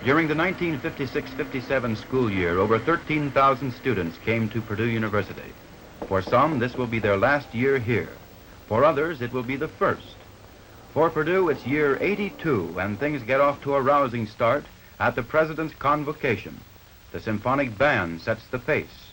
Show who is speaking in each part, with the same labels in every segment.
Speaker 1: During the 1956-57 school year, over 13,000 students came to Purdue University. For some, this will be their last year here. For others, it will be the first. For Purdue, it's year 82, and things get off to a rousing start at the President's Convocation. The symphonic band sets the pace.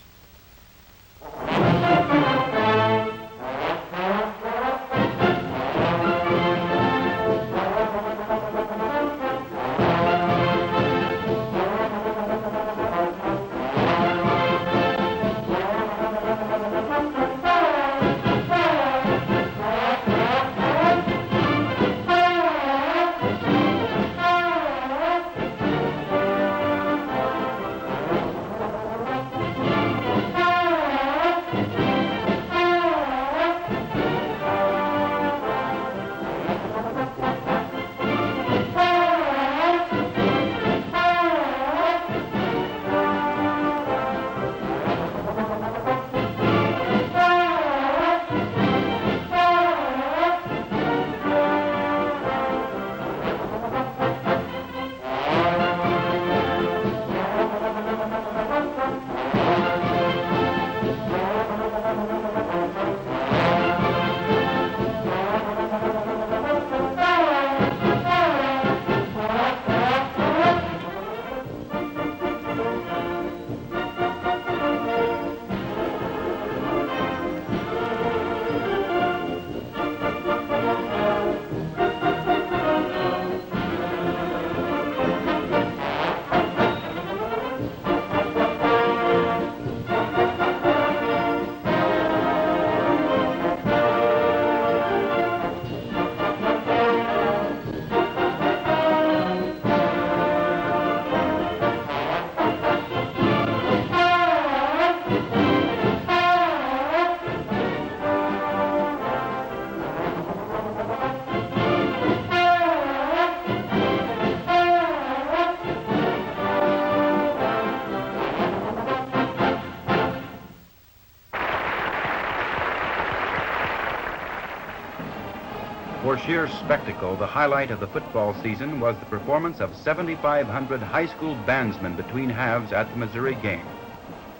Speaker 1: For sheer spectacle, the highlight of the football season was the performance of 7,500 high school bandsmen between halves at the Missouri game.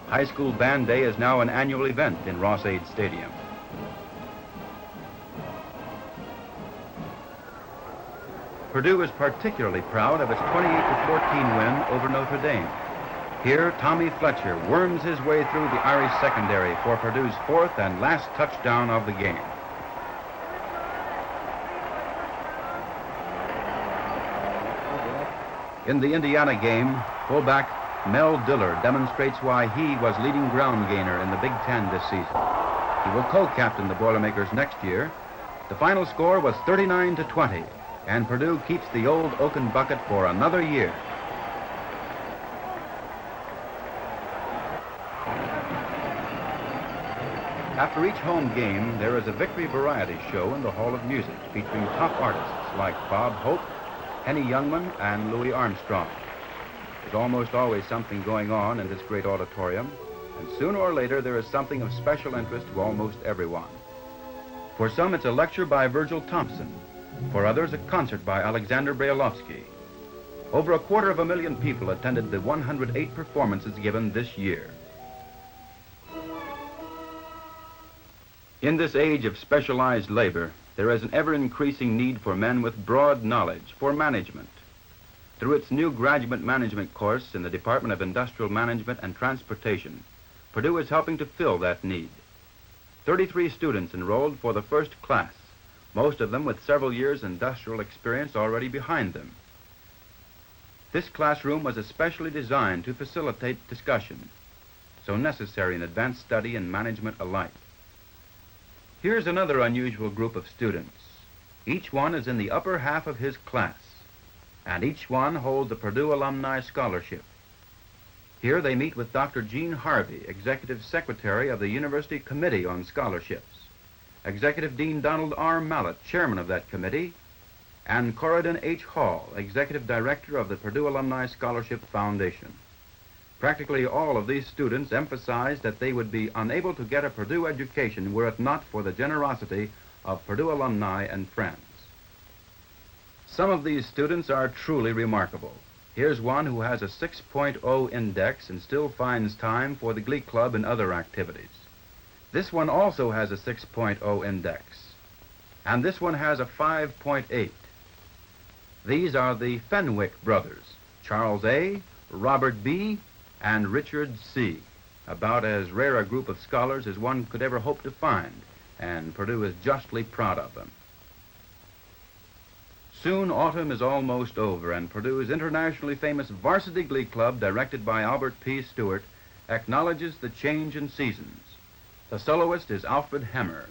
Speaker 1: High School Band Day is now an annual event in Ross-Ade Stadium. Purdue is particularly proud of its 28-14 win over Notre Dame. Here, Tommy Fletcher worms his way through the Irish secondary for Purdue's fourth and last touchdown of the game. In the Indiana game, fullback Mel Diller demonstrates why he was leading ground gainer in the Big Ten this season. He will co-captain the Boilermakers next year. The final score was 39-20, and Purdue keeps the old oaken bucket for another year. After each home game, there is a victory variety show in the Hall of Music featuring top artists like Bob Hope, Henny Youngman, and Louis Armstrong. There's almost always something going on in this great auditorium, and sooner or later there is something of special interest to almost everyone. For some, it's a lecture by Virgil Thompson. For others, a concert by Alexander Brailovsky. Over 250,000 people attended the 108 performances given this year. In this age of specialized labor, there is an ever-increasing need for men with broad knowledge for management. Through its new graduate management course in the Department of Industrial Management and Transportation, Purdue is helping to fill that need. 33 students enrolled for the first class, most of them with several years' industrial experience already behind them. This classroom was especially designed to facilitate discussion, so necessary in advanced study and management alike. Here's another unusual group of students. Each one is in the upper half of his class, and each one holds a Purdue Alumni Scholarship. Here they meet with Dr. Gene Harvey, Executive Secretary of the University Committee on Scholarships, Executive Dean Donald R. Mallett, Chairman of that committee, and Corridon H. Hall, Executive Director of the Purdue Alumni Scholarship Foundation. Practically all of these students emphasized that they would be unable to get a Purdue education were it not for the generosity of Purdue alumni and friends. Some of these students are truly remarkable. Here's one who has a 6.0 index and still finds time for the Glee Club and other activities. This one also has a 6.0 index, and this one has a 5.8. These are the Fenwick brothers, Charles A., Robert B., and Richard C., about as rare a group of scholars as one could ever hope to find, and Purdue is justly proud of them. Soon autumn is almost over, and Purdue's internationally famous Varsity Glee Club, directed by Albert P. Stewart, acknowledges the change in seasons. The soloist is Alfred Hemmer.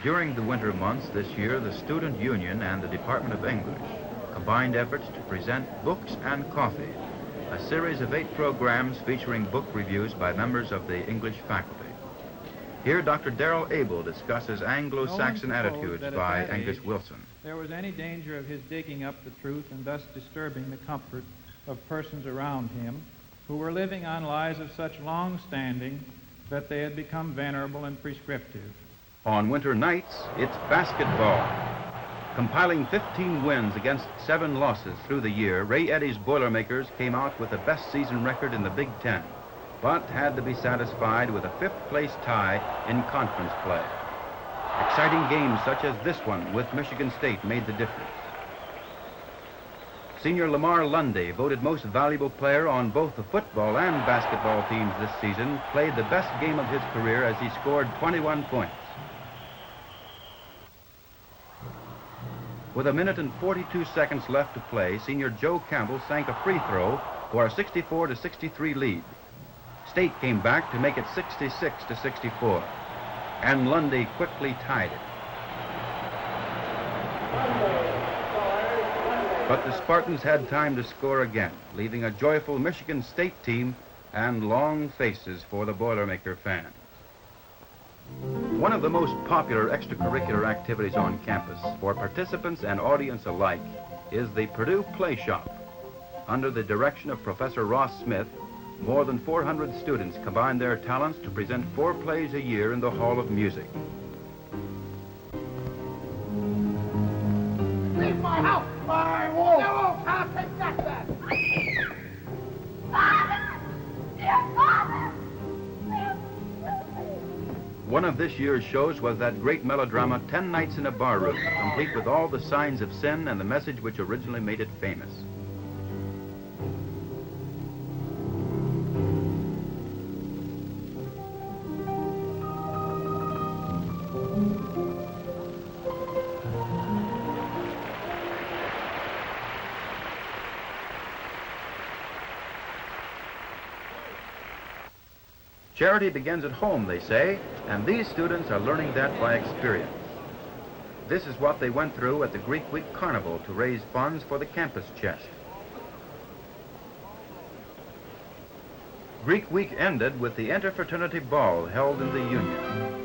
Speaker 1: During the winter months this year, the Student Union and the Department of English combined efforts to present Books and Coffee, a series of 8 programs featuring book reviews by members of the English faculty. Here, Dr. Darrell Abel discusses Anglo-Saxon attitudes by Angus Wilson.
Speaker 2: There was any danger of his digging up the truth and thus disturbing the comfort of persons around him who were living on lies of such long standing that they had become venerable and prescriptive.
Speaker 1: On winter nights, it's basketball. Compiling 15 wins against 7 losses through the year, Ray Eddy's Boilermakers came out with the best season record in the Big Ten, but had to be satisfied with a 5th-place tie in conference play. Exciting games such as this one with Michigan State made the difference. Senior Lamar Lundy, voted most valuable player on both the football and basketball teams this season, played the best game of his career as he scored 21 points. With 1 minute and 42 seconds left to play, senior Joe Campbell sank a free throw for a 64-63 lead. State came back to make it 66-64, and Lundy quickly tied it. But the Spartans had time to score again, leaving a joyful Michigan State team and long faces for the Boilermaker fans. One of the most popular extracurricular activities on campus for participants and audience alike is the Purdue Play Shop. Under the direction of Professor Ross Smith, more than 400 students combine their talents to present 4 plays a year in the Hall of Music.
Speaker 3: Out! My wolf! No, I'll take that back!
Speaker 4: Father! Dear Father!
Speaker 1: One of this year's shows was that great melodrama, 10 Nights in a Barroom, complete with all the signs of sin and the message which originally made it famous. Charity begins at home, they say, and these students are learning that by experience. This is what they went through at the Greek Week Carnival to raise funds for the campus chest. Greek Week ended with the interfraternity ball held in the Union.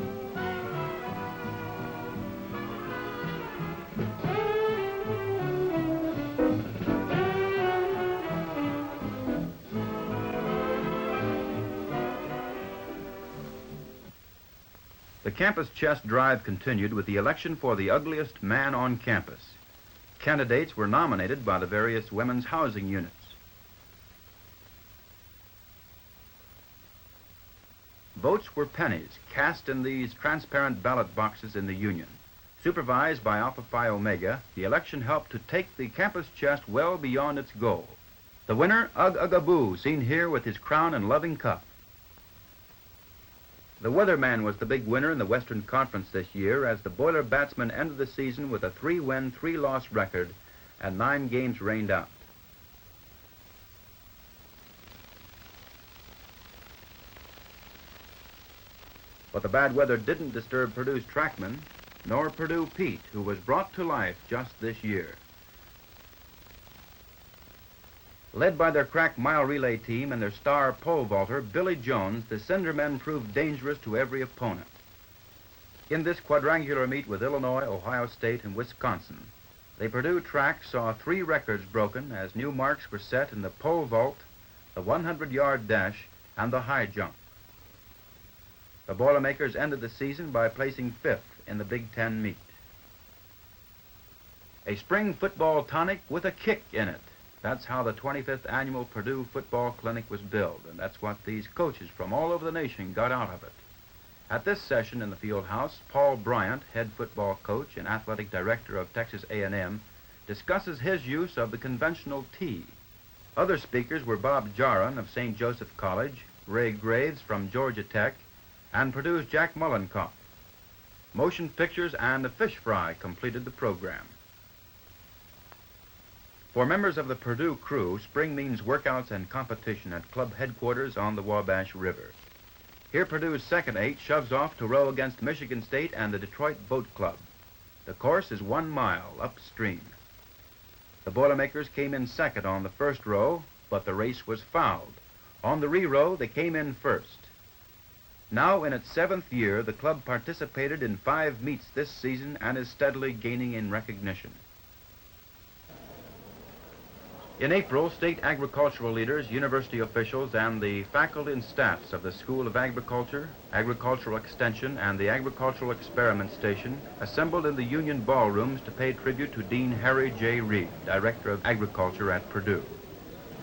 Speaker 1: The campus chest drive continued with the election for the ugliest man on campus. Candidates were nominated by the various women's housing units. Votes were pennies cast in these transparent ballot boxes in the Union. Supervised by Alpha Phi Omega, the election helped to take the campus chest well beyond its goal. The winner, Ugg Uggaboo, seen here with his crown and loving cup. The Weatherman was the big winner in the Western Conference this year, as the Boiler batsmen ended the season with a 3-win, 3-loss record and 9 games rained out. But the bad weather didn't disturb Purdue's trackman, nor Purdue Pete, who was brought to life just this year. Led by their crack mile relay team and their star pole vaulter, Billy Jones, the Cinder men proved dangerous to every opponent. In this quadrangular meet with Illinois, Ohio State, and Wisconsin, the Purdue track saw 3 records broken as new marks were set in the pole vault, the 100-yard dash, and the high jump. The Boilermakers ended the season by placing 5th in the Big Ten meet. A spring football tonic with a kick in it. That's how the 25th annual Purdue Football Clinic was billed, and that's what these coaches from all over the nation got out of it. At this session in the field house, Paul Bryant, head football coach and athletic director of Texas A&M, discusses his use of the conventional tee. Other speakers were Bob Jaron of St. Joseph College, Ray Graves from Georgia Tech, and Purdue's Jack Mullenkoff. Motion pictures and a fish fry completed the program. For members of the Purdue crew, spring means workouts and competition at club headquarters on the Wabash River. Here Purdue's second 8 shoves off to row against Michigan State and the Detroit Boat Club. The course is 1 mile upstream. The Boilermakers came in second on the first row, but the race was fouled. On the re-row, they came in first. Now in its 7th year, the club participated in 5 meets this season and is steadily gaining in recognition. In April, state agricultural leaders, university officials, and the faculty and staffs of the School of Agriculture, Agricultural Extension, and the Agricultural Experiment Station assembled in the Union ballrooms to pay tribute to Dean Harry J. Reed, Director of Agriculture at Purdue.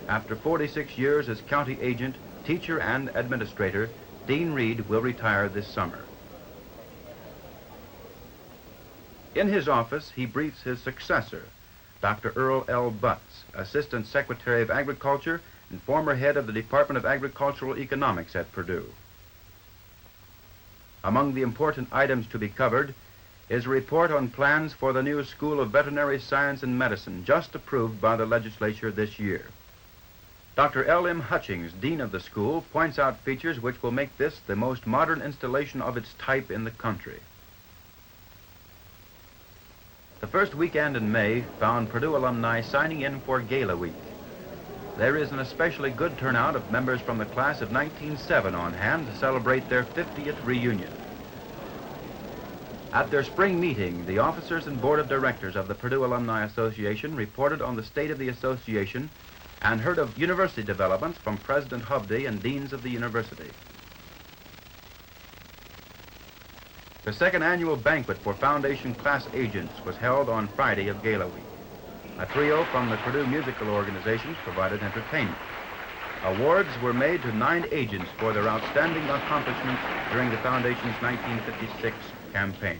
Speaker 1: After 46 years as county agent, teacher, and administrator, Dean Reed will retire this summer. In his office, he briefs his successor, Dr. Earl L. Butts, Assistant Secretary of Agriculture and former head of the Department of Agricultural Economics at Purdue. Among the important items to be covered is a report on plans for the new School of Veterinary Science and Medicine, just approved by the legislature this year. Dr. L. M. Hutchings, Dean of the school, points out features which will make this the most modern installation of its type in the country. The first weekend in May found Purdue alumni signing in for Gala Week. There is an especially good turnout of members from the class of 1907 on hand to celebrate their 50th reunion. At their spring meeting, the officers and board of directors of the Purdue Alumni Association reported on the state of the association and heard of university developments from President Hovde and deans of the university. The second annual banquet for Foundation class agents was held on Friday of Gala Week. A trio from the Purdue musical organizations provided entertainment. Awards were made to 9 agents for their outstanding accomplishments during the Foundation's 1956 campaign.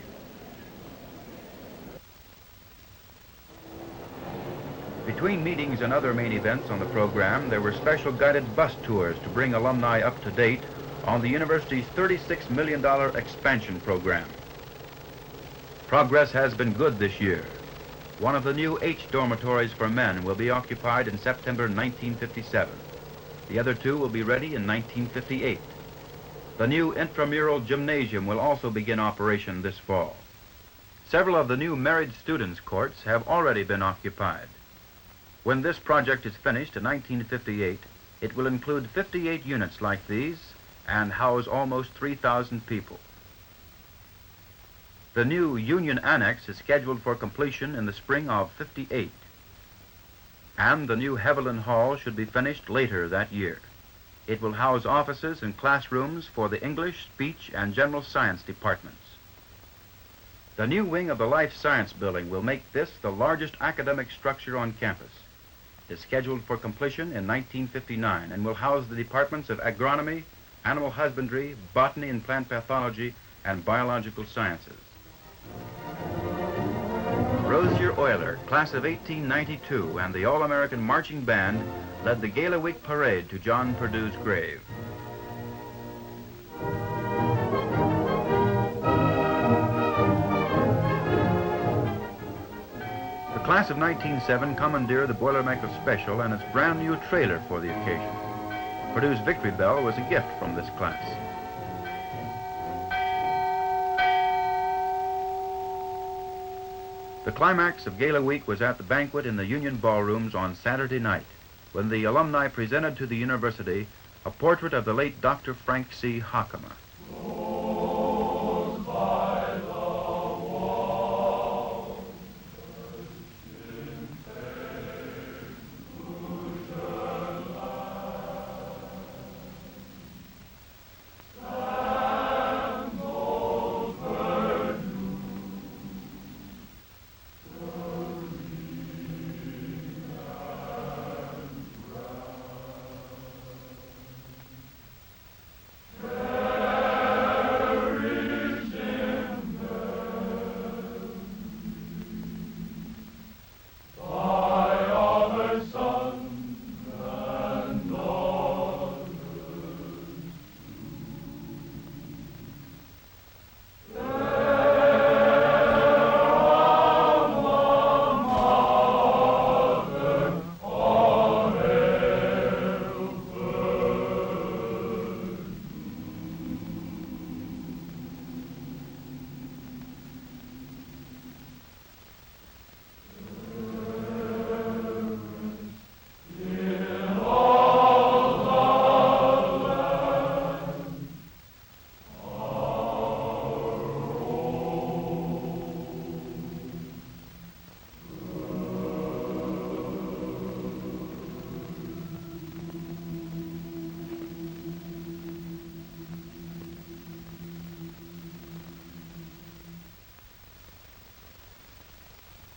Speaker 1: Between meetings and other main events on the program, there were special guided bus tours to bring alumni up to date on the university's $36 million expansion program. Progress has been good this year. One of the new H dormitories for men will be occupied in September 1957. The other 2 will be ready in 1958. The new intramural gymnasium will also begin operation this fall. Several of the new married students' courts have already been occupied. When this project is finished in 1958, it will include 58 units like these and house almost 3,000 people. The new Union Annex is scheduled for completion in the spring of '58. And the new Heaviland Hall should be finished later that year. It will house offices and classrooms for the English, Speech, and General Science departments. The new wing of the Life Science Building will make this the largest academic structure on campus. It is scheduled for completion in 1959 and will house the departments of agronomy, animal husbandry, botany and plant pathology, and biological sciences. Rosier Euler, class of 1892, and the All-American Marching Band led the Gala Week Parade to John Purdue's grave. The class of 1907 commandeered the Boilermaker Special and its brand new trailer for the occasion. Purdue's Victory Bell was a gift from this class. The climax of Gala Week was at the banquet in the Union Ballrooms on Saturday night, when the alumni presented to the university a portrait of the late Dr. Frank C. Hockema.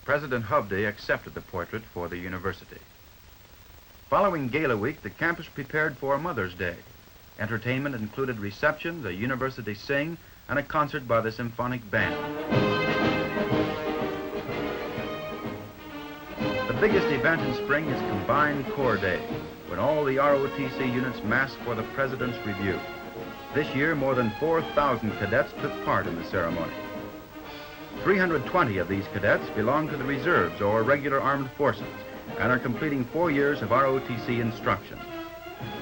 Speaker 1: President Hovde accepted the portrait for the university. Following Gala Week, the campus prepared for Mother's Day. Entertainment included receptions, a university sing, and a concert by the symphonic band. The biggest event in spring is Combined Corps Day, when all the ROTC units mass for the President's review. This year, more than 4,000 cadets took part in the ceremony. 320 of these cadets belong to the reserves or regular armed forces and are completing 4 years of ROTC instruction.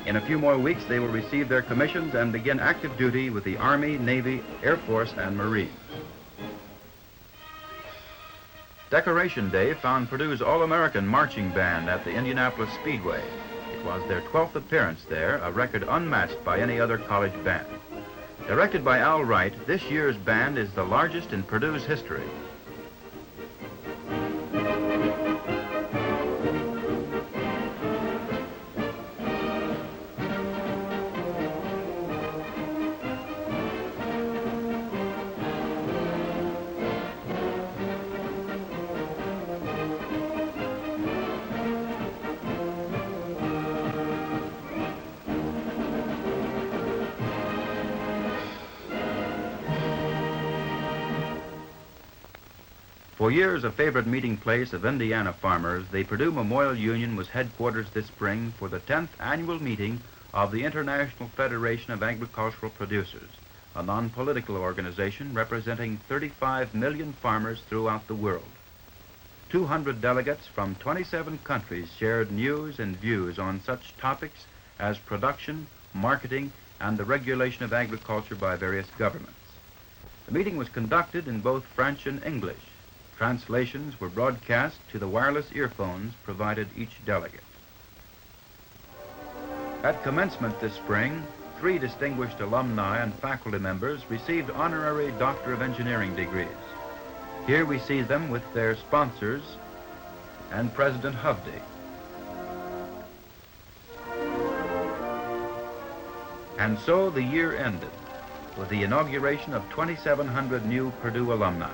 Speaker 1: In a few more weeks, they will receive their commissions and begin active duty with the Army, Navy, Air Force, and Marines. Decoration Day found Purdue's All-American Marching Band at the Indianapolis Speedway. It was their 12th appearance there, a record unmatched by any other college band. Directed by Al Wright, this year's band is the largest in Purdue's history. For years a favorite meeting place of Indiana farmers, the Purdue Memorial Union was headquarters this spring for the 10th annual meeting of the International Federation of Agricultural Producers, a non-political organization representing 35 million farmers throughout the world. 200 delegates from 27 countries shared news and views on such topics as production, marketing, and the regulation of agriculture by various governments. The meeting was conducted in both French and English. Translations were broadcast to the wireless earphones provided each delegate. At commencement this spring, 3 distinguished alumni and faculty members received honorary Doctor of Engineering degrees. Here we see them with their sponsors and President Hovde. And so the year ended with the inauguration of 2,700 new Purdue alumni.